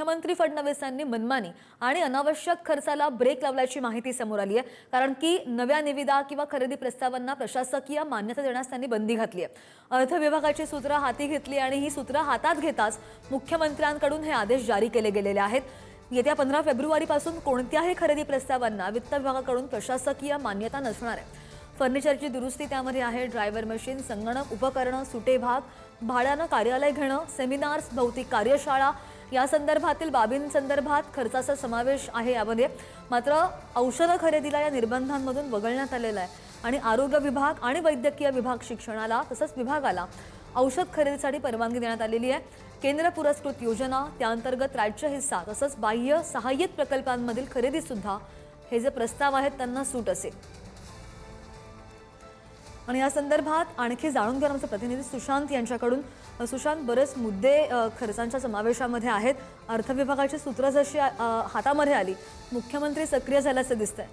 मुख्यमंत्री फडणवीसांनी मनमानी आणि अनावश्यक खर्चाला ब्रेक लावल्याची माहिती समोर आली आहे। कारण की नव्या निविदा किंवा खरेदी प्रस्तावांना प्रशासकीय मान्यता देण्यास त्यांनी बंदी घातली आहे। अर्थ विभागाची सूत्र हाती घेतली आणि ही सूत्र हातात घेताच मुख्यमंत्र्यांकडून हे आदेश जारी केले गेलेले आहेत। येत्या 15 फेब्रुवारीपासून कोणत्याही खरेदी प्रस्तावांना वित्त विभागाकडून प्रशासकीय मान्यता नसणार आहे। फर्निचरची दुरुस्ती त्यामध्ये आहे, ड्रायव्हर मशीन, संगणक उपकरणं, सुटे भाग, भाड्यानं कार्यालय घेणं, सेमिनार्स, भौतिक कार्यशाळा या संदर्भातील बाबींसंदर्भात खर्चाचा समावेश आहे यामध्ये। मात्र औषध खरेदीला या निर्बंधांमधून वगळण्यात आलेला आहे आणि आरोग्य विभाग आणि वैद्यकीय विभाग शिक्षणाला तसंच विभागाला औषध खरेदीसाठी परवानगी देण्यात आलेली आहे। केंद्र पुरस्कृत योजना त्याअंतर्गत राज्य हिस्सा तसंच बाह्य सहाय्यित प्रकल्पांमधील खरेदी सुद्धा हे जे प्रस्ताव आहेत त्यांना सूट असेल। आणि या संदर्भात आणखी जाणून घेणार आमचे प्रतिनिधी सुशांत यांच्याकडून। सुशांत, बरेच मुद्दे खर्चांच्या समावेशामध्ये आहेत। अर्थ विभागाची सूत्र जशी हातामध्ये आली, मुख्यमंत्री सक्रिय झाल्याचं दिसतंय।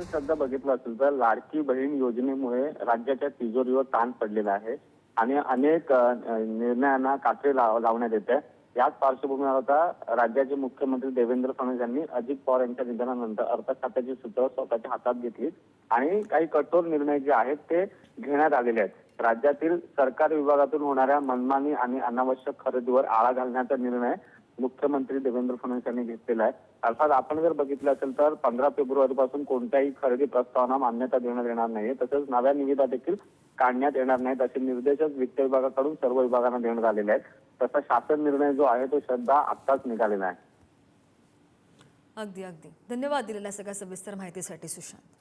सध्या बघितलं असेल तर लाडकी बहीण योजनेमुळे राज्याच्या तिजोरीवर ताण पडलेला आहे आणि अनेक निर्णयांना काटे लावण्यात येते। याच पार्श्वभूमीवर आता राज्याचे मुख्यमंत्री देवेंद्र फडणवीस यांनी अजित पवार यांच्या निधनानंतर अर्थ खात्याची सूत्र स्वतःच्या हातात घेतली आणि काही कठोर निर्णय जे आहेत ते घेण्यात आलेले आहेत। राज्यातील सरकारी विभागातून होणाऱ्या मनमानी आणि अनावश्यक खरेदीवर आळा घालण्याचा निर्णय मुख्यमंत्री देवेंद्र फडणवीस यांनी घेतलेला आहे। अर्थात आपण जर बघितलं असेल तर 15 फेब्रुवारीपासून कोणत्याही खरेदी प्रस्तावांना मान्यता देण्यात येणार नाही, तसंच नव्या निविदा देखील काढण्यात येणार नाहीत असे निर्देशच वित्त विभागाकडून सर्व विभागांना देण्यात आलेले आहेत। तसा शासन निर्णय जो आहे तो सध्या आत्ताच निघालेला आहे। अगदी अगदी धन्यवाद दिलेल्या सगळ्या सविस्तर माहितीसाठी सुशांत।